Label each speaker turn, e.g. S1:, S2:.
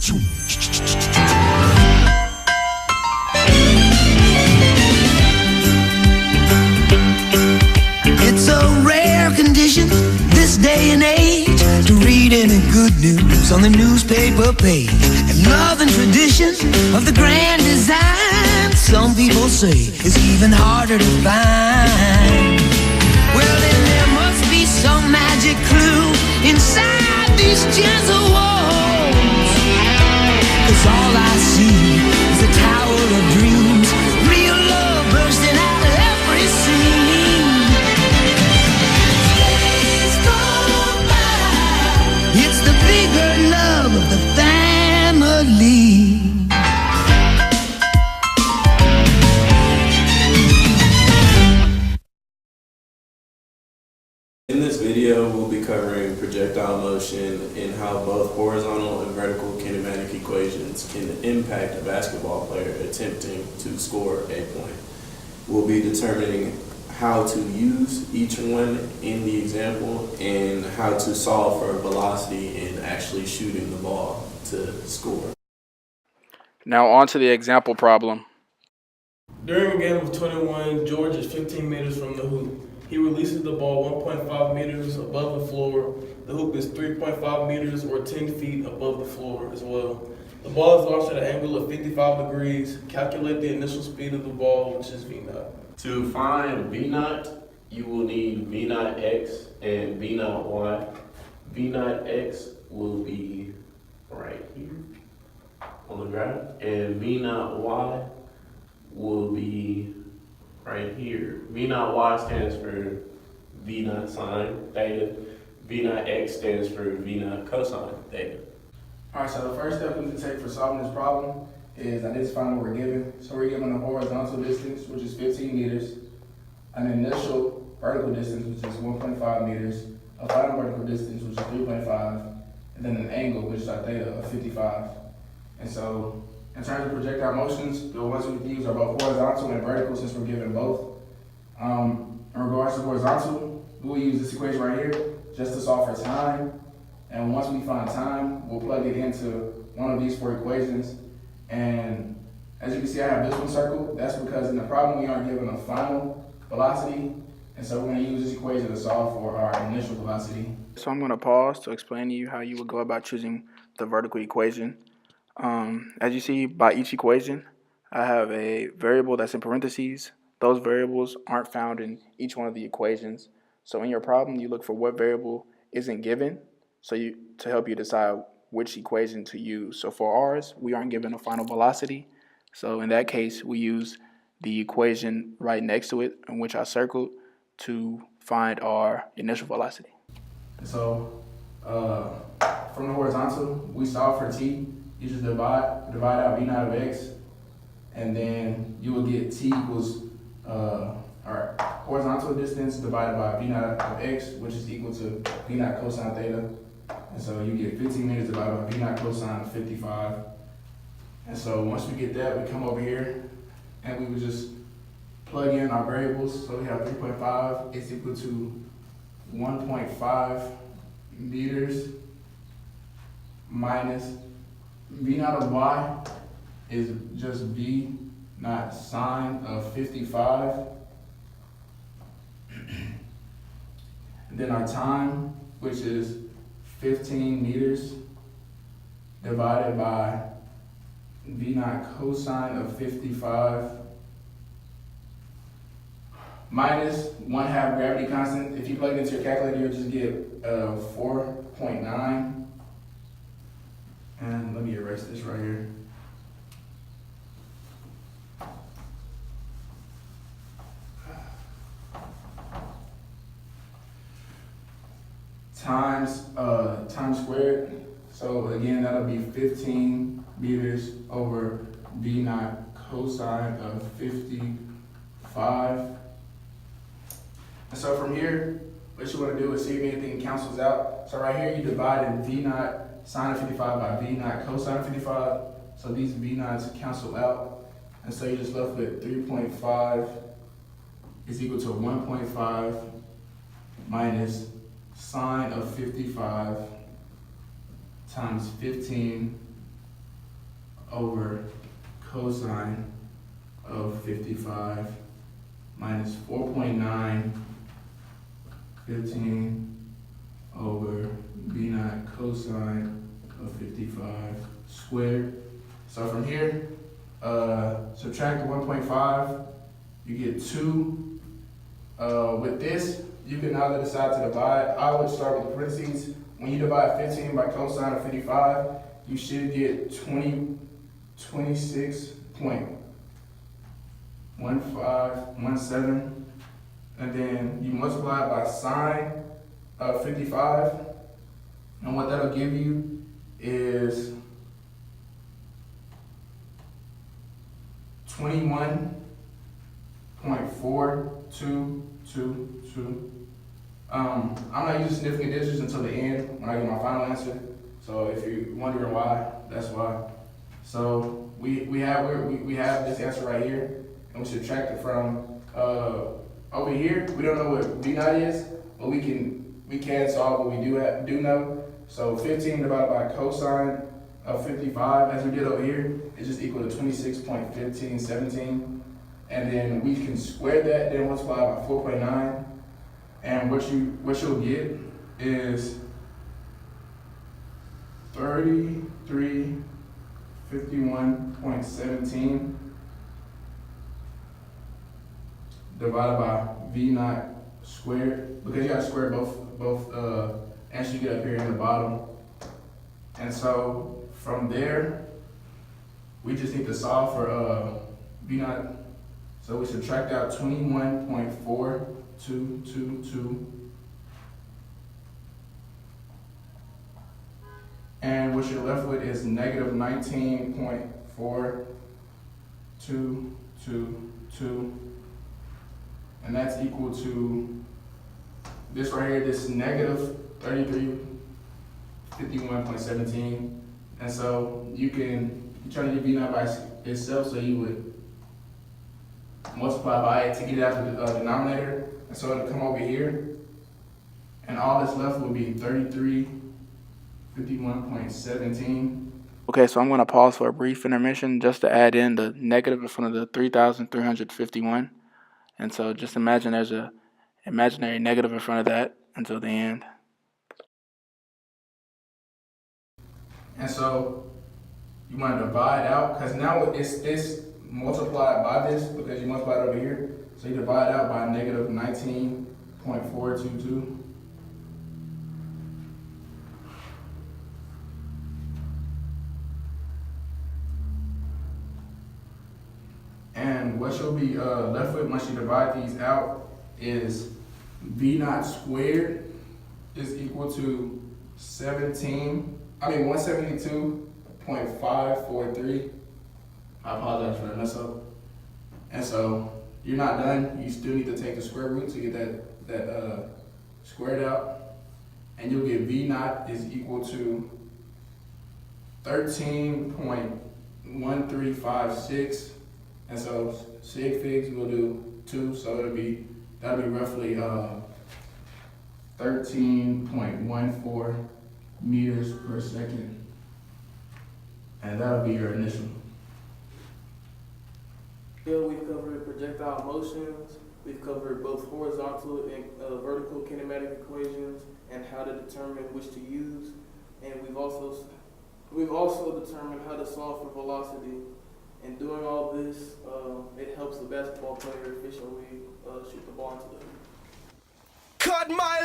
S1: It's a rare condition this day and age to read any good news on the newspaper page. And love and tradition of the grand design, some people say, is even harder to find. Well, then there must be some magic clue inside these gentle walls, 'cause all I see is a tower of dreams, real love bursting out of every scene. Days go by, it's the bigger love of the family.
S2: In this video, we'll be covering projectile motion and how both horizontal and vertical kinematic equations can impact a basketball player attempting to score a point. We'll be determining how to use each one in the example and how to solve for velocity in actually shooting the ball to score.
S3: Now on to the example problem.
S4: During a game of 21, George is 15 meters from the hoop. He releases the ball 1.5 meters above the floor. The hoop is 3.5 meters or 10 feet above the floor as well. The ball is launched at an angle of 55 degrees. Calculate the initial speed of the ball, which is V0.
S2: To find V0, you will need V0 X and V0 Y. V0 X will be right here on the graph, and V0 Y will be right here. V0 Y stands for V0 sine theta. V0 X stands for V0 cosine theta.
S5: Alright, so the first step we need to take for solving this problem is identifying what we're given. So we're given a horizontal distance, which is 15 meters, an initial vertical distance, which is 1.5 meters, a final vertical distance, which is 3.5, and then an angle, which is our theta of 55. And so in terms of projectile motions, the ones we use are both horizontal and vertical since we're given both. In regards to horizontal, we'll use this equation right here just to solve for time. And once we find time, we'll plug it into one of these four equations. And as you can see, I have this one circled. That's because in the problem, we aren't given a final velocity. And so we're going to use this equation to solve for our initial velocity.
S3: So I'm going to pause to explain to you how you would go about choosing the vertical equation. As you see by each equation, I have a variable that's in parentheses. Those variables aren't found in each one of the equations. So in your problem, you look for what variable isn't given to help you decide which equation to use. So for ours, we aren't given a final velocity. So in that case, we use the equation right next to it, in which I circled, to find our initial velocity.
S5: So from the horizontal, we solve for t. You just divide out V0 of x, and then you will get t equals our horizontal distance divided by V0 of x, which is equal to V0 cosine theta. And so you get 15 meters divided by V0 cosine of 55. And so once we get that, we come over here and we would just plug in our variables. So we have 3.5 is equal to 1.5 meters minus V0 of y is just V not sine of 55. And then our time, which is 15 meters divided by V0 cosine of 55 minus 1/2 gravity constant. If you plug it into your calculator, you'll just get 4.9. And let me erase this right here. Times squared. So again, that'll be 15 meters over V0 cosine of 55. And so from here, what you want to do is see if anything cancels out. So right here, you divide in V0 sine of 55 by V0 cosine of 55. So these V0s cancel out. And so you're just left with 3.5 is equal to 1.5 minus sine of 55 times 15 over cosine of 55 minus 4.9, 15 over b naught cosine of 55 squared. So from here, subtract the 1.5, you get 2. With this, you can now decide to divide. I would start with the parentheses. When you divide 15 by cosine of 55, you should get 26.1517, and then you multiply it by sine of 55, and what that'll give you is 21.4222. I'm not using significant digits until the end when I get my final answer. So if you're wondering why, that's why. So we have this answer right here, and we subtract it from over here. We don't know what b naught is, but we can solve what we do know. So 15 divided by cosine of 55, as we did over here, is just equal to 26.1517. And then we can square that, then multiply by 4.9. And what you'll get is 3351.17 divided by v naught squared, because you gotta square both answers you get up here in the bottom. And so from there, we just need to solve for v naught. So we subtract out 21.4222, and what you're left with is negative 19.4222, and that's equal to this right here, this negative 3351.17. And so you're trying to get v naught by itself, so you would multiply by it to get it out of the denominator, and so it'll come over here, and all that's left will be 3351.17.
S3: Okay, so I'm going to pause for a brief intermission just to add in the negative in front of the 3,351. And so just imagine there's a imaginary negative in front of that until the end.
S5: And so you want to divide out, because now it's multiplied by this, because you multiply it over here. So you divide out by negative 19.422. And what you'll be left with once you divide these out is v naught squared is equal to 172.543. I apologize for that mess up. And so you're not done. You still need to take the square root to get that squared out. And you'll get v naught is equal to 13.1356. And so sig figs will do 2, so that'll be roughly 13.14 meters per second. And that'll be your initial.
S4: Here we've covered projectile motions, we've covered both horizontal and vertical kinematic equations and how to determine which to use, and we've also determined how to solve for velocity. And doing all this, it helps the basketball player efficiently shoot the ball into the hoop.
S1: Cut my